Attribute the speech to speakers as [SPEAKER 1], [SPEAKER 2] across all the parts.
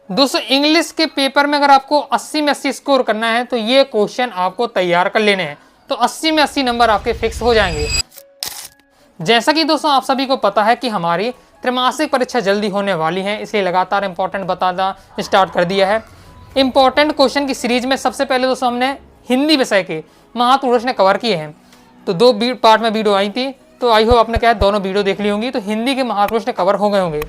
[SPEAKER 1] दोस्तों इंग्लिश के पेपर में अगर आपको 80 में 80 स्कोर करना है तो ये क्वेश्चन आपको तैयार कर लेने हैं, तो 80 में 80 नंबर आपके फिक्स हो जाएंगे। जैसा कि दोस्तों आप सभी को पता है कि हमारी त्रैमासिक परीक्षा जल्दी होने वाली है, इसलिए लगातार इंपॉर्टेंट बताना स्टार्ट कर दिया है। इंपॉर्टेंट क्वेश्चन की सीरीज में सबसे पहले दोस्तों हमने हिंदी विषय के महापुरुष ने कवर किए हैं, तो 2 पार्ट में वीडियो आई थी, तो आई होप आपने क्या है दोनों वीडियो देख ली होंगी, तो हिंदी के महापुरुष ने कवर हो गए होंगे।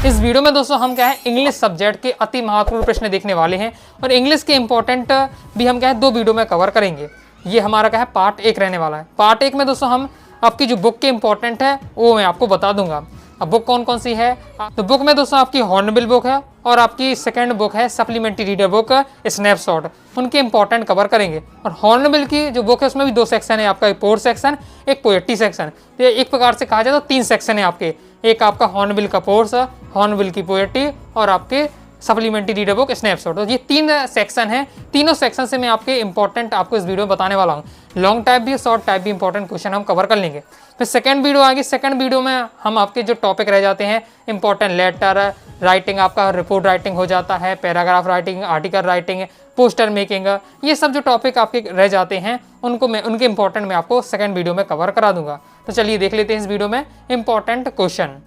[SPEAKER 1] इस वीडियो में दोस्तों हम क्या है इंग्लिश सब्जेक्ट के अति महत्वपूर्ण प्रश्न देखने वाले हैं, और इंग्लिश के इंपॉर्टेंट भी हम क्या है 2 वीडियो में कवर करेंगे। ये हमारा क्या है पार्ट 1 रहने वाला है। पार्ट 1 में दोस्तों हम आपकी जो बुक के इंपॉर्टेंट है वो मैं आपको बता दूंगा। अब बुक कौन कौन सी है, तो बुक में दोस्तों आपकी हॉर्नबिल बुक है और आपकी सेकंड बुक है सप्लीमेंट्री रीडर बुक स्नैपशॉट, उनके इंपॉर्टेंट कवर करेंगे। और हॉर्नबिल की जो बुक है उसमें भी 2 सेक्शन है, आपका एक पोर सेक्शन, एक पोएट्री सेक्शन। तो एक प्रकार से कहा जाए तो 3 सेक्शन है आपके, एक आपका हॉर्नबिल का पोर्स, हॉर्नबिल की पोएट्री और आपके सप्लीमेंट्री रीडर बुक स्नैपशॉट। तो ये 3 सेक्शन है, तीनों सेक्शन से मैं आपके इंपॉर्टेंट आपको इस वीडियो में बताने वाला हूँ। लॉन्ग टाइप भी शॉर्ट टाइप भी इंपॉर्टेंट क्वेश्चन हम कवर कर लेंगे। फिर सेकंड वीडियो आएगी, सेकंड वीडियो में हम आपके जो टॉपिक रह जाते हैं इंपॉर्टेंट लेटर राइटिंग, आपका रिपोर्ट राइटिंग हो जाता है, paragraph writing, article writing, poster making, ये सब जो टॉपिक आपके रह जाते हैं उनके इंपॉर्टेंट मैं आपको सेकंड वीडियो में कवर करा दूंगा। तो चलिए देख लेते हैं इस वीडियो में इंपॉर्टेंट क्वेश्चन।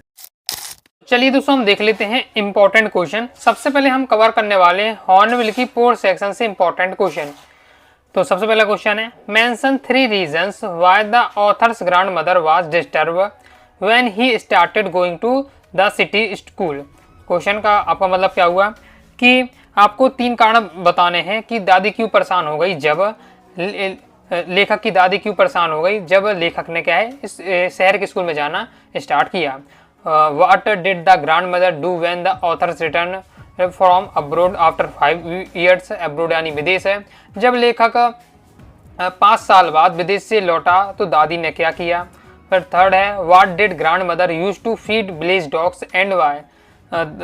[SPEAKER 1] चलिए दोस्तों हम देख लेते हैं इंपॉर्टेंट क्वेश्चन। सबसे पहले हम कवर करने वाले हैं हॉर्नबिल की पोर सेक्शन से इंपॉर्टेंट क्वेश्चन। तो सबसे पहला क्वेश्चन है, mention 3 reasons why the author's grandmother was disturb when he started going to the city school. Question का आपका मतलब क्या हुआ कि आपको 3 कारण बताने हैं कि दादी क्यों परेशान हो गई जब लेखक की दादी क्यों परेशान हो गई जब लेखक ने क्या है इस शहर के स्कूल में जाना स्टार्ट किया। What did the grandmother do when the authors returned from abroad after 5 years? abroad यानी विदेश है, जब लेखक 5 साल बाद विदेश से लौटा तो दादी ने क्या किया। फिर थर्ड है, What did grandmother used to feed village dogs and why?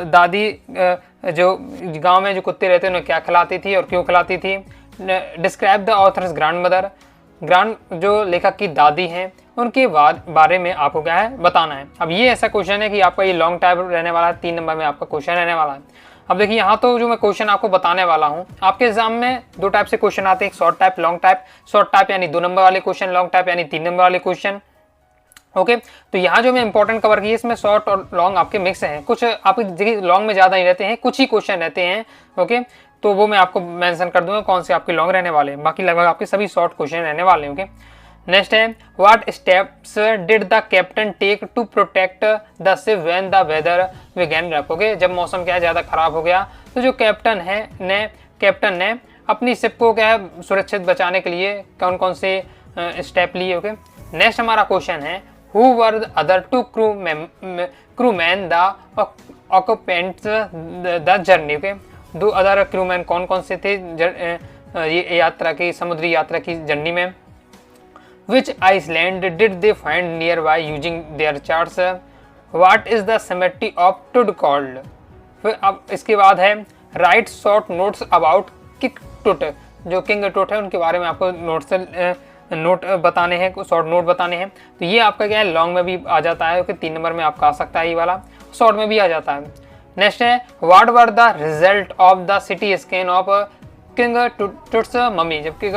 [SPEAKER 1] दादी जो गांव में जो कुत्ते रहते हैं उन्हें क्या खिलाती थी और क्यों खिलाती थी। डिस्क्राइब द ऑथर्स ग्रैंडमदर, जो लेखक की दादी हैं उनके बारे में आपको क्या है बताना है। अब ये ऐसा क्वेश्चन है कि आपका ये लॉन्ग टाइप रहने वाला है, 3 नंबर में आपका क्वेश्चन रहने वाला है। अब देखिए यहाँ तो जो मैं क्वेश्चन आपको बताने वाला हूँ, आपके एग्जाम में 2 टाइप से क्वेश्चन आते हैं, एक short type long type. Short type यानी 2 नंबर वाले क्वेश्चन, लॉन्ग टाइप यानी 3 नंबर वाले क्वेश्चन। ओके, तो यहाँ जो मैं इंपॉर्टेंट कवर किया इसमें शॉर्ट और लॉन्ग आपके मिक्स हैं, कुछ आपकी लॉन्ग में ज़्यादा नहीं रहते हैं, कुछ ही क्वेश्चन रहते हैं। ओके, तो वो मैं आपको मेंशन कर दूंगा कौन से आपके लॉन्ग रहने वाले हैं, बाकी लगभग आपके सभी शॉर्ट क्वेश्चन रहने वाले हैं। ओके, नेक्स्ट है, what steps did the captain take to protect the ship when the weather began rough. Okay, जब मौसम क्या है ज़्यादा खराब हो गया तो जो कैप्टन ने अपनी शिप को क्या है सुरक्षित बचाने के लिए कौन कौन से स्टेप लिए। ओके, नेक्स्ट हमारा क्वेश्चन है, who were the other 2 crewmen the occupants the journey. Okay, 2 other crewmen कौन कौन से थे ये यात्रा की, समुद्री यात्रा की जर्नी में। Which island did they find nearby using their charts? What is the cemetery of Tud called? फिर अब इसके बाद है, write short notes about King Tut। जो किंग टुट है उनके बारे में आपको नोट बताने हैं, शॉर्ट नोट बताने हैं। तो ये आपका क्या है लॉन्ग में भी आ जाता है, क्योंकि 3 नंबर में आपका आ सकता है ये वाला, शॉर्ट में भी आ जाता है। नेक्स्ट है, what were the result of the CT scan of king Tut's mummy. जबकि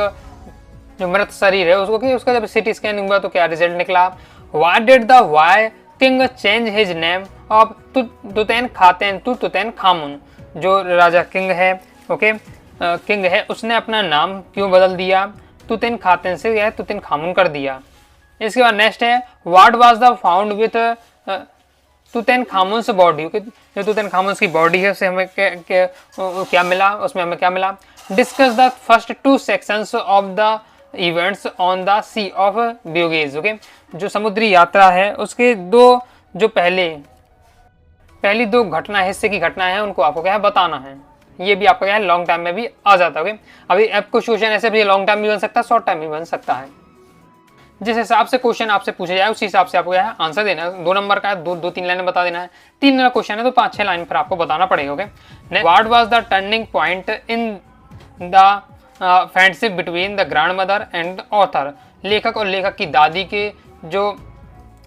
[SPEAKER 1] जो मृत शरीर है उसका जब सिटी स्कैन हुआ तो क्या रिजल्ट निकला। What did the boy king change his name of Tutankhamen to Tutankhamun. जो राजा किंग है, ओके किंग है, उसने अपना नाम क्यों बदल दिया, तुतैनखामेन से क्या है तुतैनखामुन कर दिया। इसके बाद नेक्स्ट है, what was the found with Tutankhamun's body. जो तुतैनखामुन्स की बॉडी है उसे हमें क्या मिला, उसमें हमें क्या मिला। Discuss the first 2 sections of the events on the sea of ब्यूगेज। ओके, जो समुद्री यात्रा है उसके 2 जो पहली 2 घटना हिस्से की घटना है उनको आपको क्या है बताना है। ये भी आपका क्या है लॉन्ग टाइम में भी आ जाता है। ओके, अभी कुछ क्वेश्चन ऐसे भी लॉन्ग टाइम भी बन सकता है, शॉर्ट टाइम भी बन सकता है। जिस हिसाब से क्वेश्चन आपसे पूछे जाए उसी हिसाब से आपको क्या है आंसर देना है। 2 नंबर का है, 2-3 लाइनें बता देना है। 3 नंबर क्वेश्चन है तो 5-6 लाइन पर आपको बताना पड़ेगा। Okay, what was the turning point in the friendship between the grandmother and author. लेखक और लेखक की दादी के जो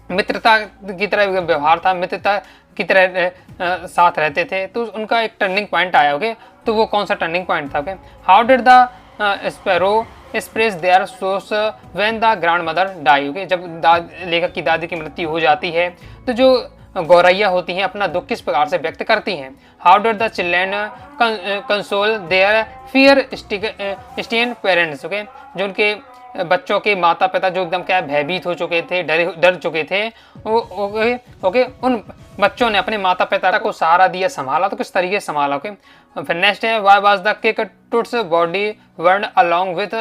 [SPEAKER 1] मित्रता की तरह व्यवहार था, मित्रता की तरह साथ रहते थे, तो उनका एक टर्निंग पॉइंट आया। ओके, तो वो कौन सा टर्निंग पॉइंट था? Okay, how did the sparrow express their sorrow when the grandmother die. Okay, जब लेखक की दादी की मृत्यु हो जाती है तो जो गौरैया होती हैं अपना दुख किस प्रकार से व्यक्त करती हैं? How did the children console their fear स्टेन पेरेंट्स। ओके, जो उनके बच्चों के माता पिता जो एकदम क्या भयभीत हो चुके थे, डर चुके थे, ओके, उन बच्चों ने अपने माता पिता को सहारा दिया, संभाला। तो किस तरीके से संभाला? ओके, फिर नेक्स्ट है व्हाई वाज द किक Tut's body burn along with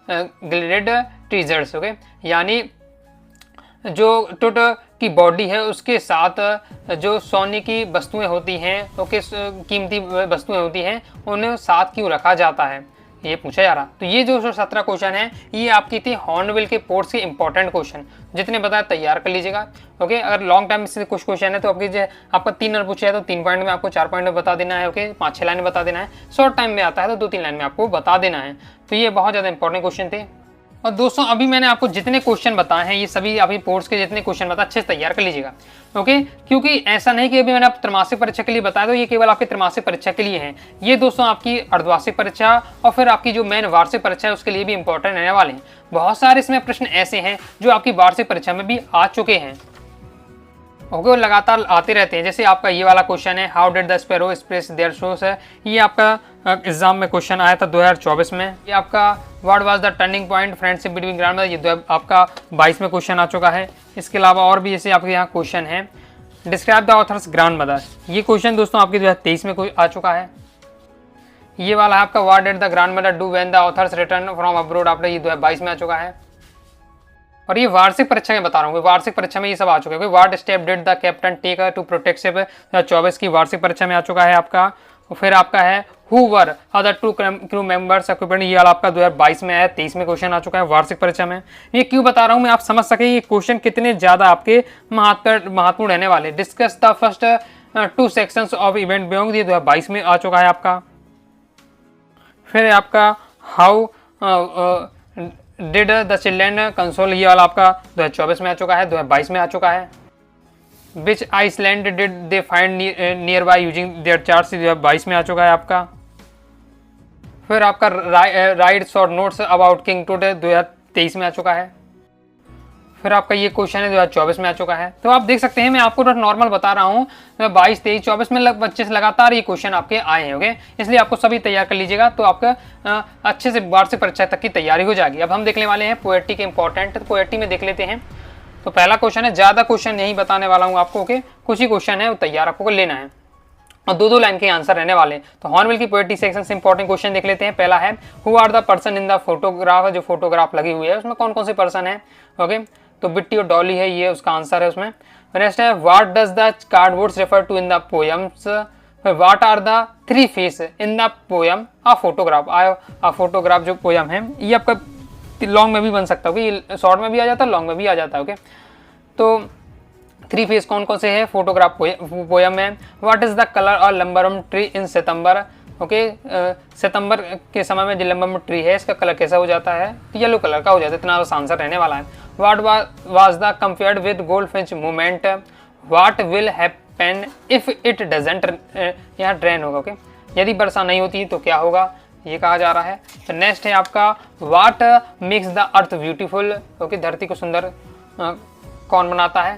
[SPEAKER 1] gilded treasures. Okay, यानी जो टुट की बॉडी है उसके साथ जो सोने की वस्तुएं होती हैं, ओके, कीमती वस्तुएं होती हैं, उन्हें साथ क्यों रखा जाता है, ये पूछा जा रहा। तो ये जो 17 क्वेश्चन है ये आपकी थी हॉर्नबिल के पोर्ट्स के इंपॉर्टेंट क्वेश्चन, जितने बताया तैयार कर लीजिएगा। ओके, अगर लॉन्ग टाइम से कुछ क्वेश्चन है तो आपका 3 नंबर पूछा है तो 3 पॉइंट में आपको 4 पॉइंट में बता देना है। ओके, 5-6 लाइन में बता देना है। शॉर्ट टाइम में आता है तो 2-3 लाइन में आपको बता देना है। तो ये बहुत ज़्यादा इंपॉर्टेंट क्वेश्चन थे। और दोस्तों अभी मैंने आपको जितने क्वेश्चन बताए हैं ये सभी अभी पोर्ट्स के जितने क्वेश्चन बताए अच्छे से तैयार कर लीजिएगा। ओके, क्योंकि ऐसा नहीं कि अभी मैंने आप त्रैमासिक परीक्षा के लिए बताया तो ये केवल आपकी त्रैमासिक परीक्षा के लिए है। ये दोस्तों आपकी अर्धवार्षिक परीक्षा और फिर आपकी जो मेन वार्षिक परीक्षा है उसके लिए भी इंपॉर्टेंट रहने वाले हैं। बहुत सारे इसमें प्रश्न ऐसे हैं जो आपकी वार्षिक परीक्षा में भी आ चुके हैं। ओके, वो लगातार आते रहते हैं। जैसे आपका ये वाला क्वेश्चन है how did the sparrow express their source है, ये आपका एग्जाम में क्वेश्चन आया था 2024 में। ये आपका what was the turning point friendship between grand mother, ये आपका 22 में क्वेश्चन आ चुका है। इसके अलावा और भी जैसे आपके यहाँ क्वेश्चन है describe the author's grand mother, ये क्वेश्चन दोस्तों आपके 2023 में आ चुका है। ये वाला है आपका what did the grand mother do when the author's return from abroad after, ये 2022 में आ चुका है। और ये वार्षिक परीक्षा में बता रहा हूँ, वार्षिक परीक्षा में ये सब आ चुका है। What step did the captain take to protect ship, 2024 की वार्षिक परीक्षा में आ चुका है आपका। फिर आपका है who were other 2 crew members equipment, ये वाला आपका 2022 में आया, 23 में क्वेश्चन आ चुका है वार्षिक परीक्षा में। ये क्यों बता रहा हूँ मैं, आप समझ सके ये क्वेश्चन कितने ज्यादा आपके महत्वपूर्ण रहने वाले। Discuss the first 2 sections of event belong, ये 2022 में आ चुका है आपका। फिर आपका how did the children console, ये वाला आपका 2024 में आ चुका है, 2022 में आ चुका है। Which island did they find near by using their charts, 2022 में आ चुका है आपका। फिर आपका write short notes about king Tut, 2023 में आ चुका है। फिर आपका ये क्वेश्चन है 2024 में आ चुका है। तो आप देख सकते हैं मैं आपको नॉर्मल बता रहा हूँ, 22, 23, 24 में 25 लगातार ये क्वेश्चन आपके आए हैं। ओके, इसलिए आपको सभी तैयार कर लीजिएगा तो आपका अच्छे से वार्षिक परीक्षा तक की तैयारी हो जाएगी। अब हम देखने वाले हैं पोएट्री के इंपॉर्टेंट, तो पोएट्री में देख लेते हैं। तो पहला क्वेश्चन है, ज़्यादा क्वेश्चन नहीं बताने वाला हूँ आपको। ओके, कुछ ही क्वेश्चन है वो तैयार आपको लेना है और 2-2 लाइन के आंसर रहने वाले हैं। तो हॉर्नबिल की पोएट्री सेक्शन से इंपॉर्टेंट क्वेश्चन देख लेते हैं। पहला है who are the person in the photograph, जो फोटोग्राफ लगी हुई है उसमें कौन कौन से पर्सन है। ओके, तो बिट्टी और डॉली है, ये उसका आंसर है उसमें। नेक्स्ट है what does the cardboards refer to in the poems, what are the 3 face in the poem a photograph. A photograph जो पोएम है ये आपका लॉन्ग में भी बन सकता है, ये शॉर्ट में भी आ जाता है, लॉन्ग में भी आ जाता है। ओके, तो 3 फेस कौन कौन से है फोटोग्राफ पोएम में। What is the colour of laburnum tree in September. Okay, सितंबर के समय में जो लंबरम ट्री है इसका कलर कैसा हो जाता है, तो येलो कलर का हो जाता है। इतना आंसर रहने वाला है। What was the compared with goldfinch movement, what will happen if it doesn't, यहाँ ड्रेन होगा। ओके, यदि वर्षा नहीं होती तो क्या होगा, ये कहा जा रहा है। तो नेक्स्ट है आपका what makes the earth beautiful. Okay, धरती को सुंदर कौन बनाता है।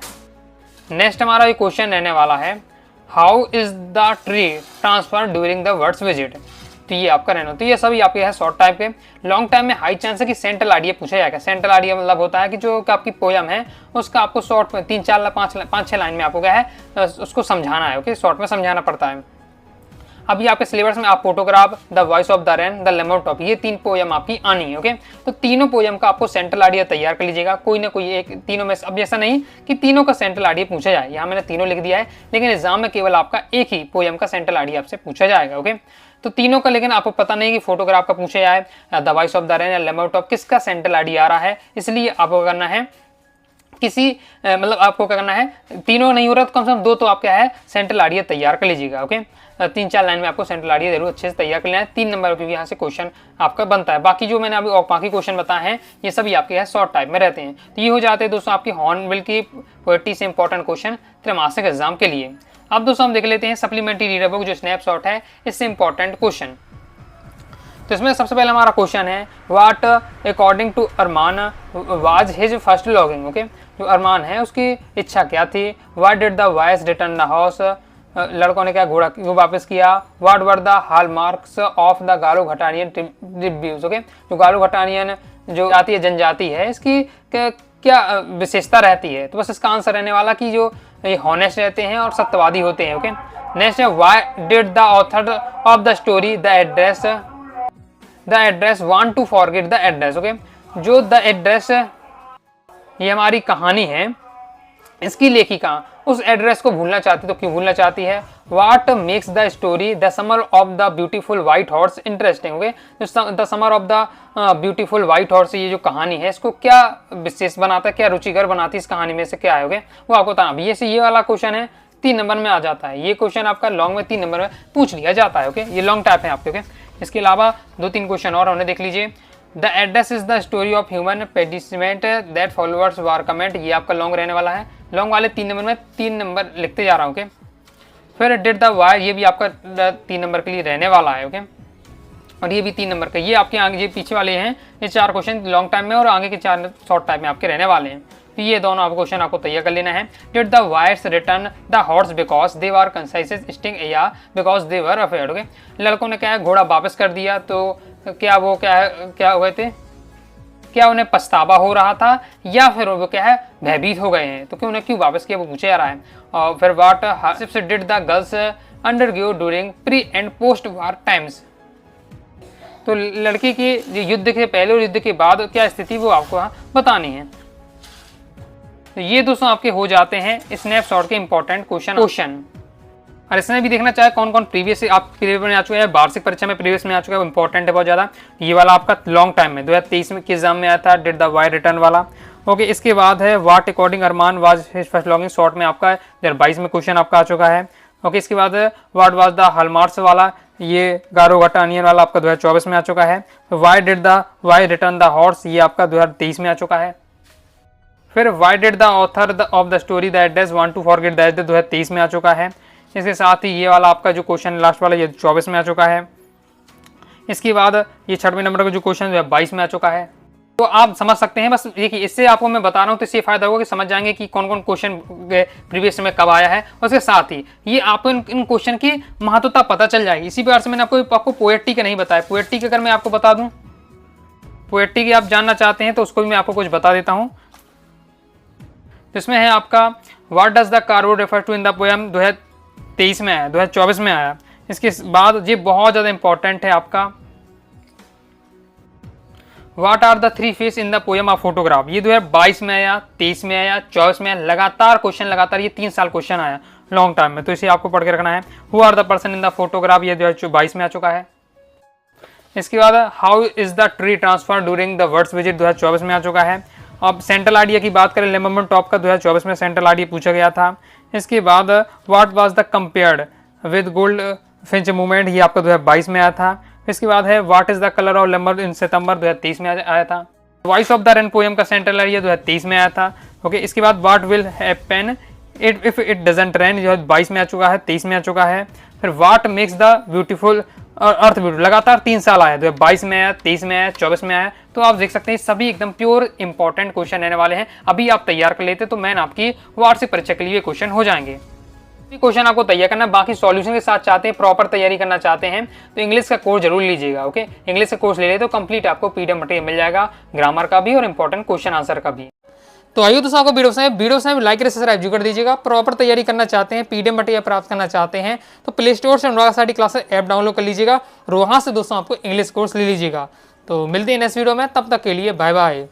[SPEAKER 1] नेक्स्ट हमारा ये क्वेश्चन रहने वाला है how is the tree transfer during the words visit, तो ये आपका रहना। तो ये सभी आपके है शॉर्ट टाइप के। लॉन्ग टाइम में हाई चांस है कि सेंट्रल आइडिया पूछा जाएगा। सेंट्रल आइडिया मतलब होता है कि जो आपकी पोयम है उसका आपको शॉर्ट में 3-4 5-6 लाइन में आपको क्या है उसको समझाना है। ओके, शॉर्ट में समझाना पड़ता है। अभी आपके सिलेबस में आप photograph, the voice of the rain, the lemon top, ये 3 पोयम आपकी आनी है। ओके, तो तीनों पोयम का आपको सेंट्रल आइडिया तैयार कर लीजिएगा, कोई ना कोई एक तीनों में। अब ऐसा नहीं कि तीनों का सेंट्रल आइडिया पूछा जाए, यहाँ मैंने तीनों लिख दिया है, लेकिन एग्जाम में केवल आपका एक ही पोयम का सेंट्रल आइडिया आपसे पूछा जाएगा। ओके, तो तीनों का, लेकिन आपको पता नहीं कि फोटोग्राफ का पूछा जाए, the voice of the rain या लेमन टॉप किसका सेंट्रल आइडिया आ रहा है। इसलिए आपको करना है किसी मतलब आपको क्या करना है, तीनों नहीं हो रहा तो कम से कम 2 तो आप क्या है सेंट्रल आइडिया तैयार कर लीजिएगा। ओके, 3-4 लाइन में आपको सेंट्रल आइडिया जरूर अच्छे से तैयार कर लेना है। 3 नंबर क्योंकि यहाँ से क्वेश्चन आपका बनता है। बाकी जो मैंने अभी और बाकी क्वेश्चन बताए हैं ये सभी आपके यहाँ शॉर्ट टाइप में रहते हैं। तो ये हो जाते हैं दोस्तों आपकी हॉर्नबिल की पोएट्री से इंपॉर्टेंट क्वेश्चन त्रैमासिक एग्जाम के लिए। अब दोस्तों हम देख लेते हैं सप्लीमेंट्री रीडर बुक जो स्नैपशॉट है, इससे इंपॉर्टेंट क्वेश्चन। तो इसमें सबसे पहले हमारा क्वेश्चन है what according to Arman was his first longing. Okay, जो अरमान है उसकी इच्छा क्या थी। What did the boys return the horse, लड़कों ने क्या घोड़ा क्यों वापस किया। What were the hallmarks of the Garoghlanian reviews. Okay, जो गारो घटानियन जो जाति है जनजाति है, इसकी क्या विशेषता रहती है। तो बस इसका आंसर रहने वाला कि जो ये हॉनेस्ट रहते हैं और सत्यवादी होते हैं। ओके, नेक्स्ट है why did the author of the story the address want to forget the address. Okay, जो द एड्रेस ये हमारी कहानी है, इसकी लेखिका उस एड्रेस को भूलना चाहती, तो क्यों भूलना चाहती है। What makes the story the summer of the beautiful white horse interesting. Okay, the summer of the beautiful white horse, ये जो कहानी है इसको क्या विशेष बनाता है, क्या रुचिकर बनाती है इस कहानी में से क्या है। ओके, वो आपको बताना। ये वाला क्वेश्चन है 3 नंबर में आ जाता है। ये क्वेश्चन आपका लॉन्ग में 3 नंबर में पूछ लिया जाता है। ओके, ये लॉन्ग टाइप है आपके। ओके, इसके अलावा 2-3 क्वेश्चन और हमने देख लीजिए। The address is the story of human predicament that followers war comment, ये आपका लॉन्ग रहने वाला है। लॉन्ग वाले 3 नंबर में 3 नंबर लिखते जा रहा हूँ। ओके, फिर डिड द वाई, ये भी आपका 3 नंबर के लिए रहने वाला है। ओके, और ये भी 3 नंबर का। ये आपके आगे ये पीछे वाले हैं, ये 4 क्वेश्चन लॉन्ग टाइम में और आगे के 4 शॉर्ट टाइम में आपके रहने वाले हैं। तो ये दोनों आपको क्वेश्चन आपको तैयार कर लेना है। Did the boys return the horse because they were concise sting या because they were afraid. Okay, लड़कों ने क्या है घोड़ा वापस कर दिया, तो क्या वो क्या हुए थे, क्या उन्हें पछतावा हो रहा था या फिर वो क्या है भयभीत हो गए हैं, तो क्यों उन्हें क्यों वापस किया वो पूछा जा रहा है। और फिर what did the girls undergo during pre and post war times, तो लड़की की युद्ध के पहले और युद्ध के बाद क्या स्थिति वो आपको बतानी है। तो ये दोस्तों आपके हो जाते हैं स्नैपशॉट के इंपॉर्टेंट क्वेश्चन। और इसमें भी देखना चाहे कौन कौन प्रीवियस आप प्रीवियस में आ चुका है, वार्षिक परीक्षा में प्रीवियस में आ चुका है, वो इंपॉर्टेंट है बहुत ज़्यादा। ये वाला आपका लॉन्ग टाइम में 2023 में किस एग्जाम में आया था, डिड द वाई रिटर्न वाला। ओके, इसके बाद है what according Arman was his first longing, short में आपका 2022 में क्वेश्चन आपका आ चुका है। ओके, इसके बाद व्हाट वाज द हॉलमार्क्स वाला, ये गारो घटानियन वाला आपका 2024 में आ चुका है। Why did the why return the horse, ये आपका 2023 में आ चुका है। फिर why did the author of the story the address want to forget the address 2023 में आ चुका है। इसके साथ ही ये वाला आपका जो क्वेश्चन लास्ट वाला ये 24 में आ चुका है। इसके बाद ये 6वें नंबर का जो क्वेश्चन 22 में आ चुका है। तो आप समझ सकते हैं, बस देखिए इससे आपको मैं बता रहा हूँ तो इससे फायदा होगा कि समझ जाएंगे कि कौन कौन क्वेश्चन प्रीवियस में कब आया है। उसके साथ ही ये आपको इन क्वेश्चन की महत्वता पता चल जाएगी। इसी प्रकार से मैंने आपको पोएट्री का नहीं बताया। पोएट्री के अगर मैं आपको बता दूँ, पोएट्री की आप जानना चाहते हैं तो उसको भी मैं आपको कुछ बता देता हूँ। इसमें है आपका what does the cardboard refer to in the poem, 2023 में आया, 2024 में आया। इसके बाद ये बहुत ज़्यादा इंपॉर्टेंट है आपका what are the 3 face in the poem of photograph, ये 2022 में आया, 23 में आया, 24 में आया। लगातार क्वेश्चन, लगातार ये 3 साल क्वेश्चन आया लॉन्ग टाइम में, तो इसे आपको पढ़ के रखना है। Who are the person in the photograph, ये 2022 में आ चुका है। इसके बाद how is the tree transfer during the words visit, 2024 में आ चुका है। अब सेंट्रल आइडिया की बात करें, लेमन टॉप का 2024 में सेंट्रल आइडिया पूछा गया था। इसके बाद what was the compared with goldfinch movement, ये आपका 2022 में आया था। इसके बाद है what is the colour of laburnum in September, 2023 में आया था। Voice of the rain poem का सेंट्रल आइडिया 2023 में आया था। ओके, इसके बाद what will happen if it doesn't rain, जो 22 में आ चुका है, 23 में आ चुका है। फिर what makes the beautiful earth beautiful, लगातार 3 साल आया, 22 में आया, 23 में आया, 24 में आया। तो आप देख सकते हैं सभी एकदम प्योर इंपॉर्टेंट क्वेश्चन रहने वाले हैं। अभी आप तैयार कर लेते तो मैन आपकी वार्षिक परीक्षा के लिए क्वेश्चन हो जाएंगे। क्वेश्चन आपको तैयार करना, बाकी सॉल्यूशन के साथ चाहते हैं, प्रॉपर तैयारी करना चाहते हैं तो इंग्लिश का कोर्स जरूर लीजिएगा। ओके, इंग्लिश का कोर्स ले ले तो कंप्लीट आपको पीडीएफ मटेरियल मिल जाएगा, ग्रामर का भी और इंपॉर्टेंट क्वेश्चन आंसर का भी। तो आइए दोस्तों, आपको वीडियो से लाइक सब्सक्राइब कर दीजिएगा। प्रॉपर तैयारी करना चाहते हैं, पीडीएफ मटेरियल प्राप्त करना चाहते हैं तो प्ले स्टोर से अनुराग साडी क्लासेस ऐप डाउनलोड कर लीजिएगा और वहाँ से दोस्तों आपको इंग्लिश कोर्स ले लीजिएगा। तो मिलते हैं नेक्स्ट वीडियो में, तब तक के लिए बाय बाय।